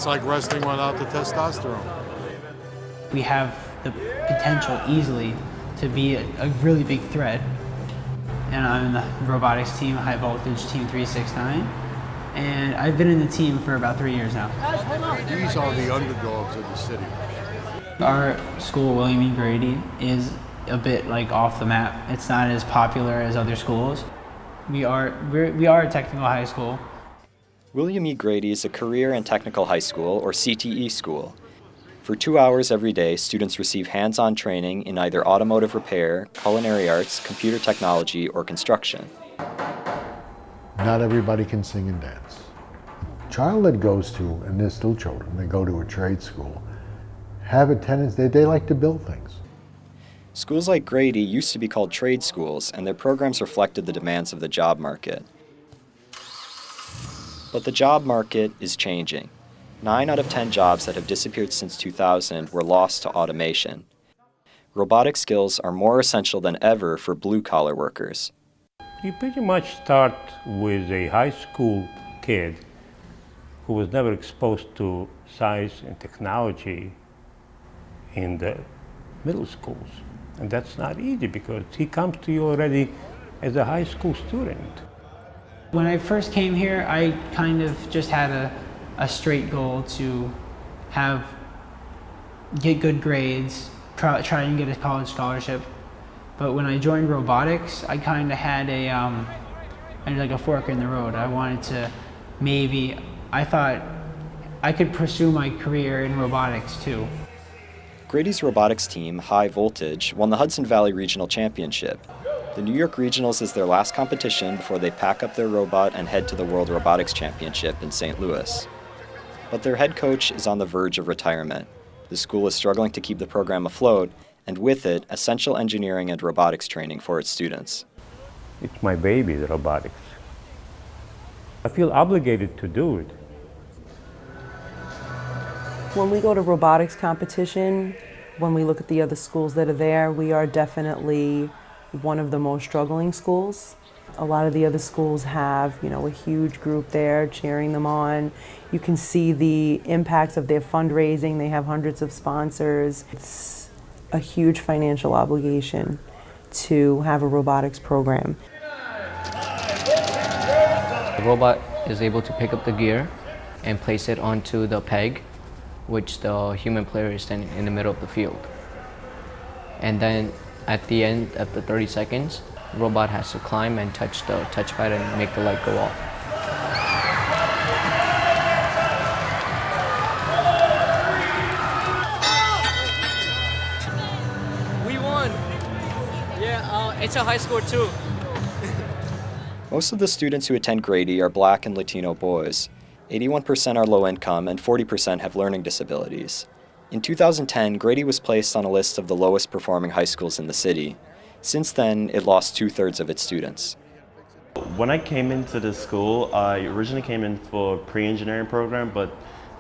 It's like resting without the testosterone. We have the potential easily to be a really big threat. And I'm in the robotics team, high voltage team 369. And I've been in the team for about 3 years now. These are the underdogs of the city. Our school, William E. Grady, is a bit like off the map. It's not as popular as other schools. We are a technical high school. William E. Grady is a career and technical high school, or CTE school. For 2 hours every day, students receive hands-on training in either automotive repair, culinary arts, computer technology, or construction. Not everybody can sing and dance. Child that goes to, and they're still children, they go to a trade school, have a tendency, they like to build things. Schools like Grady used to be called trade schools, and their programs reflected the demands of the job market. But the job market is changing. 9 out of 10 jobs that have disappeared since 2000 were lost to automation. Robotic skills are more essential than ever for blue-collar workers. You pretty much start with a high school kid who was never exposed to science and technology in the middle schools. And that's not easy because he comes to you already as a high school student. When I first came here, I kind of just had a straight goal to get good grades, try and get a college scholarship. But when I joined robotics, I kind of had like a fork in the road. I wanted to I thought I could pursue my career in robotics too. Grady's robotics team, High Voltage, won the Hudson Valley Regional Championship. The New York Regionals is their last competition before they pack up their robot and head to the World Robotics Championship in St. Louis. But their head coach is on the verge of retirement. The school is struggling to keep the program afloat, and with it, essential engineering and robotics training for its students. It's my baby, the robotics. I feel obligated to do it. When we go to robotics competition, when we look at the other schools that are there, we are definitely one of the most struggling schools. A lot of the other schools have, a huge group there cheering them on. You can see the impacts of their fundraising. They have hundreds of sponsors. It's a huge financial obligation to have a robotics program. The robot is able to pick up the gear and place it onto the peg, which the human player is standing in the middle of the field. And then at the end of the 30 seconds, the robot has to climb and touch the touchpad and make the light go off. We won! Yeah, it's a high score too. Most of the students who attend Grady are Black and Latino boys. 81% are low income and 40% have learning disabilities. In 2010, Grady was placed on a list of the lowest performing high schools in the city. Since then, it lost 2/3 of its students. When I came into this school, I originally came in for a pre-engineering program, but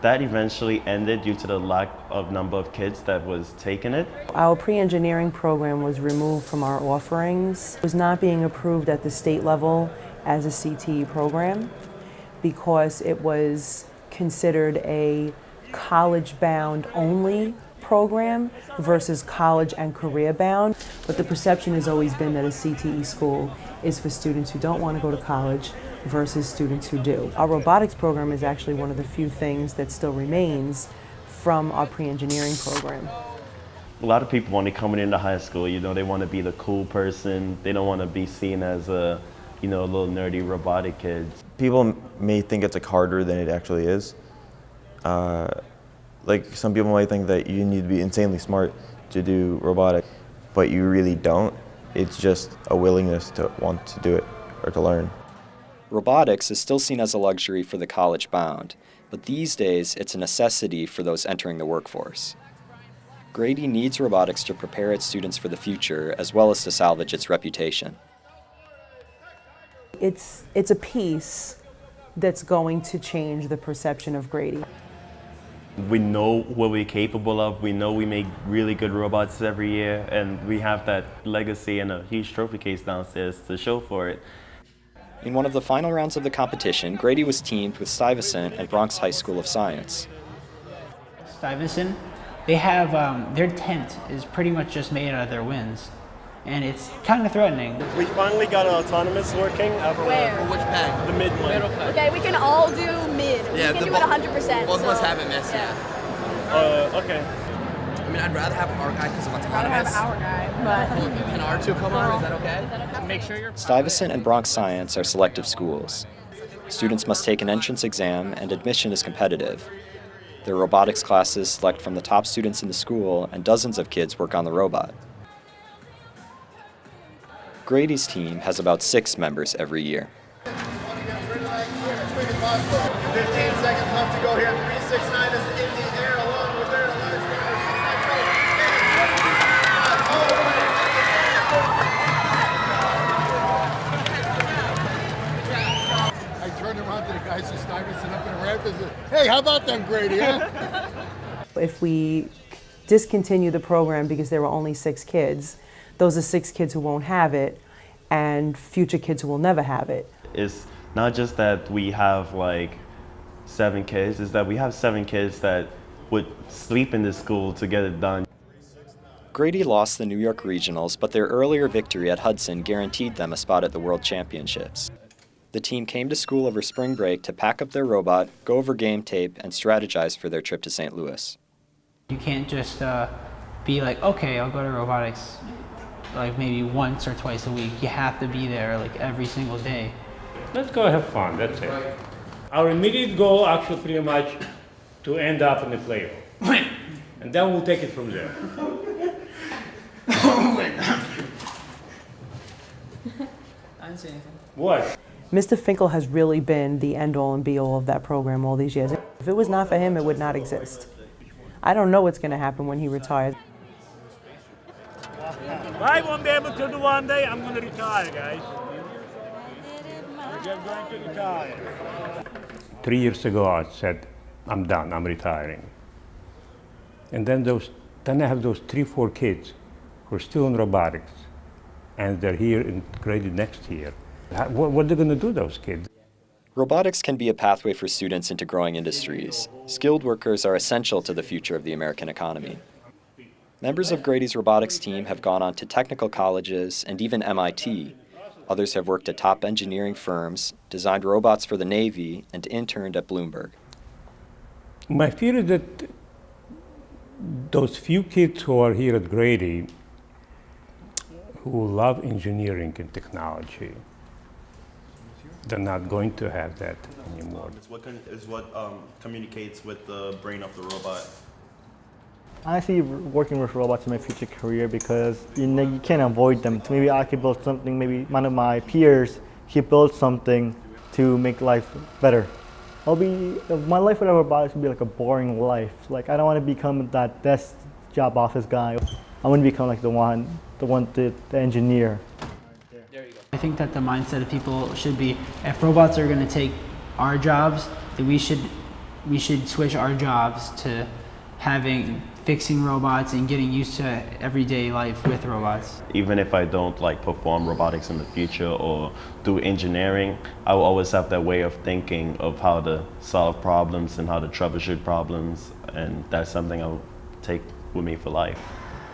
that eventually ended due to the lack of number of kids that was taking it. Our pre-engineering program was removed from our offerings. It was not being approved at the state level as a CTE program because it was considered a college-bound only program versus college and career-bound. But the perception has always been that a CTE school is for students who don't want to go to college versus students who do. Our robotics program is actually one of the few things that still remains from our pre-engineering program. A lot of people, when they're coming into high school, they want to be the cool person. They don't want to be seen as a little nerdy robotic kid. People may think it's harder than it actually is. Like some people might think that you need to be insanely smart to do robotics, but you really don't. It's just a willingness to want to do it or to learn. Robotics is still seen as a luxury for the college-bound, but these days it's a necessity for those entering the workforce. Grady needs robotics to prepare its students for the future, as well as to salvage its reputation. It's a piece that's going to change the perception of Grady. We know what we're capable of. We know we make really good robots every year, and we have that legacy and a huge trophy case downstairs to show for it. In one of the final rounds of the competition, Grady was teamed with Stuyvesant and Bronx High School of Science. Stuyvesant, they have their tent is pretty much just made out of their wings, and it's kind of threatening. We finally got an autonomous working after For which pack? the mid one. Middle pack. Okay, we can all do mid. Yeah, we can the do it bo- 100%. Both of us so- have it, miss. Yeah. Okay. I mean, I'd rather have our guy because of I'd rather have autonomous. our guy, but Can our two come on? Is that okay? Make sure you're. Stuyvesant and Bronx Science are selective schools. Students must take an entrance exam, and admission is competitive. Their robotics classes select from the top students in the school, and dozens of kids work on the robot. Grady's team has about 6 members every year. 15 seconds left to go here. 369 is in the air along with their alert. I turned around to the guys who Stuyvesant up in the ramp and said, hey, how about them, Grady, huh? If we discontinue the program because there were only 6 kids, those are 6 kids who won't have it, and future kids who will never have it. It's not just that we have like 7 kids, it's that we have 7 kids that would sleep in this school to get it done. Grady lost the New York Regionals, but their earlier victory at Hudson guaranteed them a spot at the World Championships. The team came to school over spring break to pack up their robot, go over game tape, and strategize for their trip to St. Louis. You can't just be like, okay, I'll go to robotics like maybe once or twice a week. You have to be there like every single day. Let's go have fun, that's it. Our immediate goal actually pretty much to end up in the playoff. And then we'll take it from there. I didn't say anything. What? Mr. Finkel has really been the end-all and be-all of that program all these years. If it was not for him, it would not exist. I don't know what's going to happen when he retires. I won't be able to do one day, I'm going to retire, guys. We're going to retire. 3 years ago, I said, I'm done, I'm retiring. And then I have those 3-4 kids who are still in robotics, and they're here in Grady next year. What are they going to do, those kids? Robotics can be a pathway for students into growing industries. Skilled workers are essential to the future of the American economy. Members of Grady's robotics team have gone on to technical colleges and even MIT. Others have worked at top engineering firms, designed robots for the Navy, and interned at Bloomberg. My fear is that those few kids who are here at Grady who love engineering and technology, they're not going to have that anymore. It's what communicates with the brain of the robot. I see working with robots in my future career because you can't avoid them. Maybe I could build something, maybe one of my peers, he built something to make life better. My life without robotics would be like a boring life. Like I don't want to become that desk job office guy. I want to become like the engineer. I think that the mindset of people should be, if robots are going to take our jobs, then we should switch our jobs to fixing robots and getting used to everyday life with robots. Even if I don't like perform robotics in the future or do engineering, I will always have that way of thinking of how to solve problems and how to troubleshoot problems, and that's something I'll take with me for life.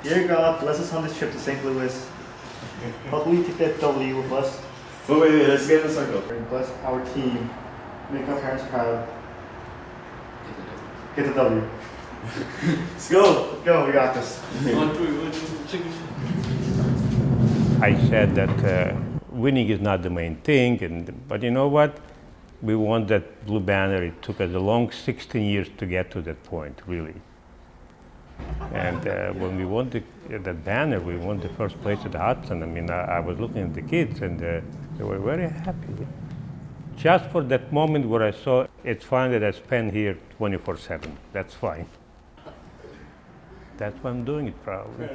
Dear God, bless us on this trip to St. Louis. Hopefully take that W with us. Wait, let's get in a circle. Bless our team. Make our parents proud. Get the W. Let's go. Let's go, we got this. I said that winning is not the main thing, but you know what? We won that blue banner. It took us a long 16 years to get to that point, really. And when we won that banner, we won the first place at Hudson. I mean, I was looking at the kids, and they were very happy. Just for that moment where I saw, it's fine that I spend here 24/7. That's fine. That's why I'm doing it, probably.